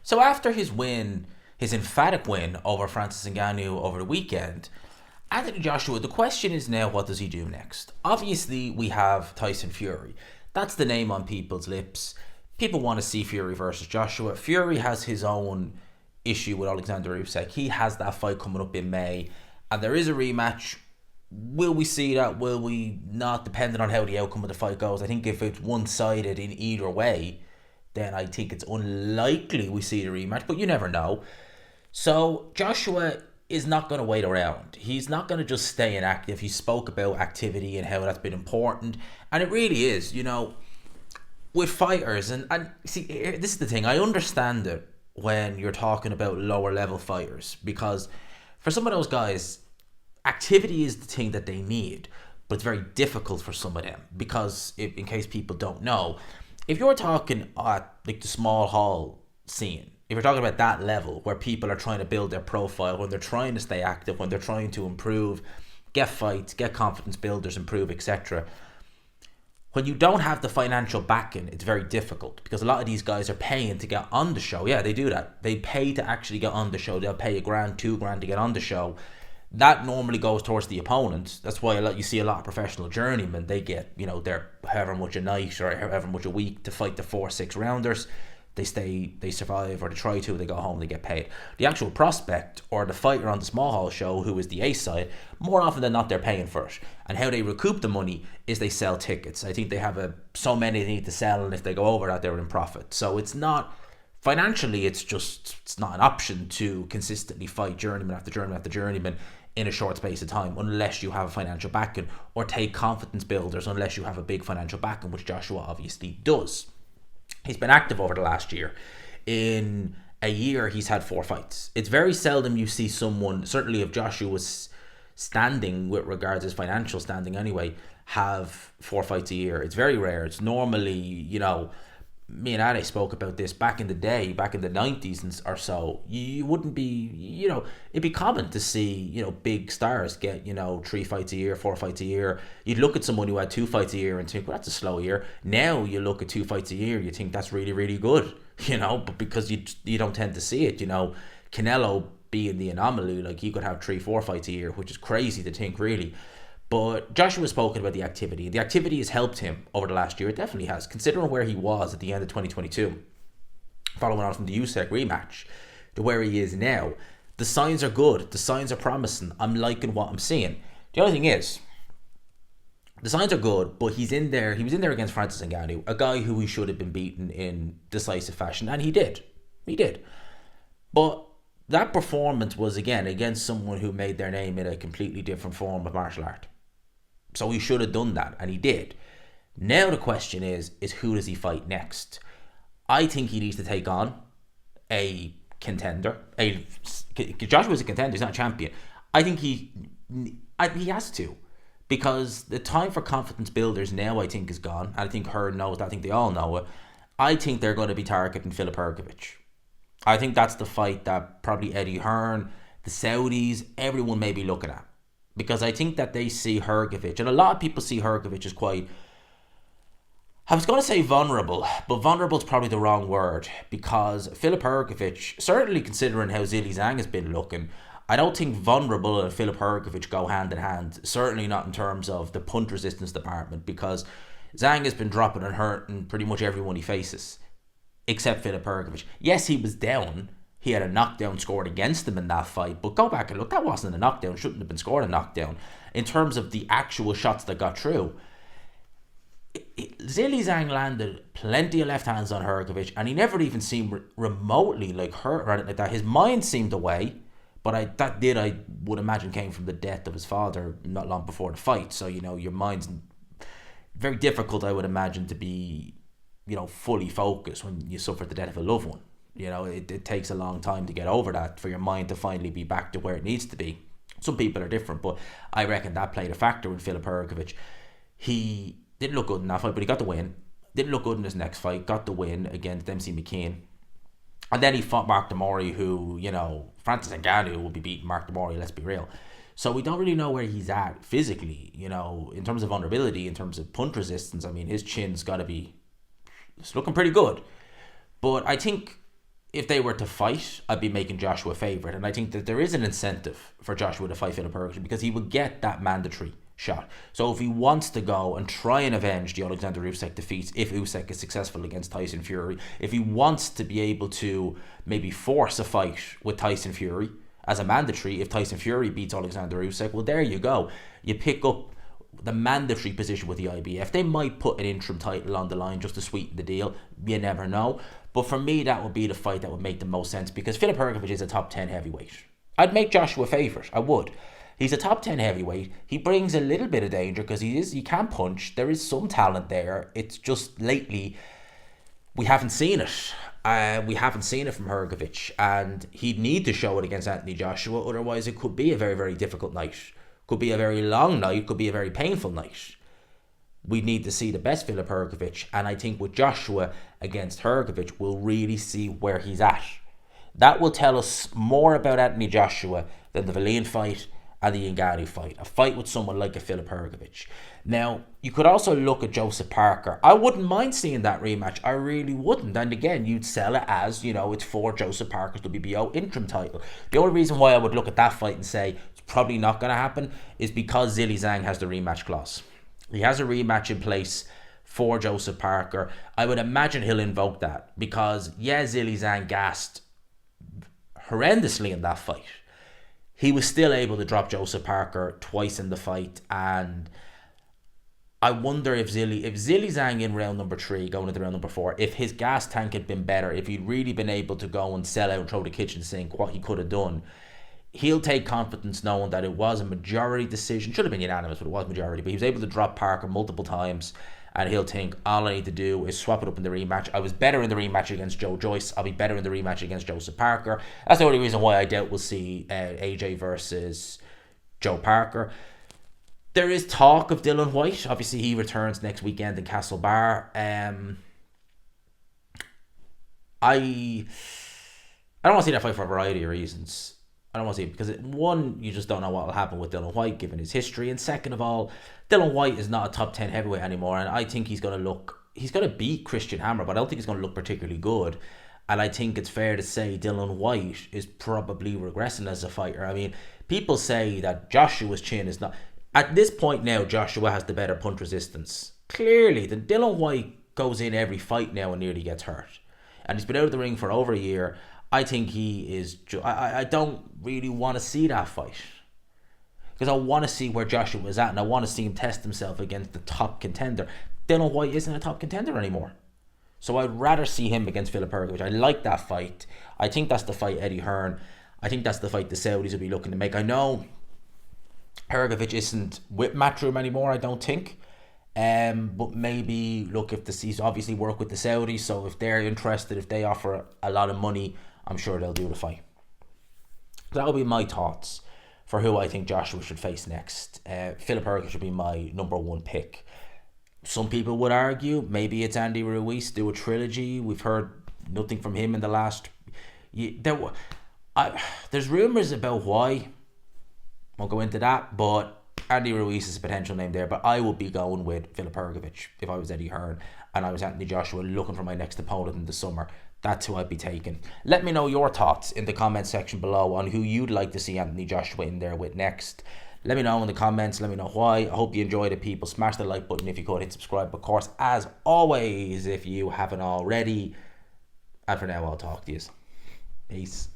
So after his win, his emphatic win over Francis Ngannou over the weekend, Anthony Joshua, the question is now, what does he do next? Obviously, we have Tyson Fury. That's the name on people's lips. People want to see Fury versus Joshua. Fury has his own issue with Alexander Usyk. He has that fight coming up in May, and there is a rematch. Will we see that? Will we not? Depending on how the outcome of the fight goes. I think if it's one-sided in either way, then I think it's unlikely we see the rematch, but you never know. So Joshua is not going to wait around. He's not going to just stay inactive. He spoke about activity and how that's been important. And it really is, with fighters. And see, this is the thing. I understand it when you're talking about lower level fighters. Because for some of those guys, activity is the thing that they need. But it's very difficult for some of them. Because, in case people don't know, if you're talking at like the small hall scene, if you're talking about that level where people are trying to build their profile, when they're trying to stay active, when they're trying to improve, get fights, get confidence builders, improve, etc. When you don't have the financial backing, it's very difficult because a lot of these guys are paying to get on the show. Yeah, they do that. They pay to actually get on the show. They'll pay $1,000, $2,000 to get on the show. That normally goes towards the opponent. That's why you see a lot of professional journeymen. They get, their however much a night or however much a week to fight the 4-6 rounders. They stay, they survive, or they try to, they go home, they get paid. The actual prospect or the fighter on the small hall show, who is the ace side, more often than not, they're paying for it. And how they recoup the money is they sell tickets. I think they have so many they need to sell, and if they go over that, they're in profit. So it's not, financially, it's not an option to consistently fight journeyman after journeyman after journeyman in a short space of time, unless you have a financial backing, or take confidence builders, unless you have a big financial backing, which Joshua obviously does. He's been active over the last year. In a year, he's had 4 fights. It's very seldom you see someone, certainly if Joshua's standing with regards to his financial standing anyway, have 4 fights a year. It's very rare. It's normally, me and Ade spoke about this back in the day, back in the 90s or so. You wouldn't be, it'd be common to see, big stars get, 3 fights a year, 4 fights a year. You'd look at someone who had 2 fights a year and think, well, that's a slow year. Now you look at 2 fights a year, you think that's really, really good, but because you don't tend to see it, Canelo being the anomaly, like he could have 3-4 fights a year, which is crazy to think, really. But Joshua has spoken about the activity. The activity has helped him over the last year. It definitely has, considering where he was at the end of 2022, following on from the Usyk rematch, to where he is now. The signs are good. The signs are promising. I'm liking what I'm seeing. The only thing is, the signs are good, but he's in there. He was in there against Francis Ngannou, a guy who he should have been beaten in decisive fashion, and he did. He did. But that performance was, again, against someone who made their name in a completely different form of martial art. So he should have done that, and he did. Now the question is who does he fight next? I think he needs to take on a contender. Joshua's a contender, he's not a champion. I think he has to. Because the time for confidence builders now, I think, is gone. And I think Hearn knows that. I think they all know it. I think they're going to be targeting Filip Hrgovic. I think that's the fight that probably Eddie Hearn, the Saudis, everyone may be looking at. Because I think that they see Hrgovic, and a lot of people see Hrgovic as quite, I was going to say vulnerable, but vulnerable is probably the wrong word. Because Filip Hrgovic, certainly considering how Zhilei Zhang has been looking, I don't think vulnerable and Filip Hrgovic go hand in hand. Certainly not in terms of the punt resistance department, because Zhang has been dropping and hurting pretty much everyone he faces, except Filip Hrgovic. Yes, he was down. He had a knockdown scored against him in that fight, but go back and look, that wasn't a knockdown, shouldn't have been scored a knockdown. In terms of the actual shots that got through, Zhilei Zhang landed plenty of left hands on Hrgovic, and he never even seemed remotely like hurt or anything like that. His mind seemed away, but I would imagine, came from the death of his father not long before the fight. So, your mind's very difficult, I would imagine, to be, fully focused when you suffer the death of a loved one. It takes a long time to get over that, for your mind to finally be back to where it needs to be. Some people are different, but I reckon that played a factor in Filip Hrgovic. He didn't look good in that fight, but he got the win. Didn't look good in his next fight, got the win against MC McKean. And then he fought Mark Demori, who, Francis Ngannou will be beating Mark Demori, let's be real. So we don't really know where he's at physically, in terms of vulnerability, in terms of punch resistance. I mean, his chin's got to be, it's looking pretty good. But I think if they were to fight, I'd be making Joshua favourite. And I think that there is an incentive for Joshua to fight Filip Hrgovic because he would get that mandatory shot. So if he wants to go and try and avenge the Alexander Usyk defeats, if Usyk is successful against Tyson Fury, if he wants to be able to maybe force a fight with Tyson Fury as a mandatory, if Tyson Fury beats Alexander Usyk, well, there you go. You pick up the mandatory position with the IBF. They might put an interim title on the line just to sweeten the deal. You never know. But for me, that would be the fight that would make the most sense because Filip Hrgovic is a top 10 heavyweight. I'd make Joshua favourite. I would. He's a top 10 heavyweight. He brings a little bit of danger because he can punch. There is some talent there. It's just lately we haven't seen it. We haven't seen it from Hrgovic, and he'd need to show it against Anthony Joshua. Otherwise, it could be a very, very difficult night. Could be a very long night. Could be a very painful night. We need to see the best Filip Hrgovic, and I think with Joshua against Hrgovic, we'll really see where he's at. That will tell us more about Anthony Joshua than the Valine fight and the Ngannou fight. A fight with someone like a Filip Hrgovic. Now, you could also look at Joseph Parker. I wouldn't mind seeing that rematch. I really wouldn't. And again, you'd sell it as, it's for Joseph Parker's WBO interim title. The only reason why I would look at that fight and say it's probably not going to happen is because Zhilei Zhang has the rematch clause. He has a rematch in place for Joseph Parker. I would imagine he'll invoke that because, Zhilei Zhang gassed horrendously in that fight. He was still able to drop Joseph Parker twice in the fight, and I wonder if Zhilei Zhang in round number 3, going into round number 4, if his gas tank had been better, if he'd really been able to go and sell out and throw the kitchen sink, what he could have done, he'll take confidence knowing that it was a majority decision. Should have been unanimous, but it was majority. But he was able to drop Parker multiple times, and he'll think, all I need to do is swap it up in the rematch. I was better in the rematch against Joe Joyce. I'll be better in the rematch against Joseph Parker. That's the only reason why I doubt we'll see AJ versus Joe Parker. There is talk of Dillian Whyte. Obviously, he returns next weekend in Castlebar. I don't want to see that fight for a variety of reasons. I don't want to see it because, one, you just don't know what will happen with Dillian Whyte given his history. And second of all, Dillian Whyte is not a top 10 heavyweight anymore. And I think he's going to beat Christian Hammer, but I don't think he's going to look particularly good. And I think it's fair to say Dillian Whyte is probably regressing as a fighter. I mean, people say that Joshua's chin is not... At this point now, Joshua has the better punch resistance. Clearly, the Dillian Whyte goes in every fight now and nearly gets hurt. And he's been out of the ring for over a year. I think he is... I don't really want to see that fight. Because I want to see where Joshua is at, and I want to see him test himself against the top contender. Dillian Whyte isn't a top contender anymore. So I'd rather see him against Filip Hrgovic. I like that fight. I think that's the fight Eddie Hearn. I think that's the fight the Saudis will be looking to make. I know Hrgovic isn't with Matchroom anymore, I don't think. But maybe, look, if the Seas obviously work with the Saudis, so if they're interested, if they offer a lot of money, I'm sure they'll do the fight. That will be my thoughts for who I think Joshua should face next. Filip Hrgovic should be my number 1 pick. Some people would argue maybe it's Andy Ruiz, do a trilogy. We've heard nothing from him in the last... There's rumours about why. Won't go into that, but Andy Ruiz is a potential name there. But I would be going with Filip Hrgovic if I was Eddie Hearn and I was Anthony Joshua looking for my next opponent in the summer. That's who I'd be taking. Let me know your thoughts in the comment section below on who you'd like to see Anthony Joshua in there with next. Let me know in the comments. Let me know why. I hope you enjoyed it, people. Smash the like button if you could. Hit subscribe, of course, as always, if you haven't already. And for now, I'll talk to you. Peace.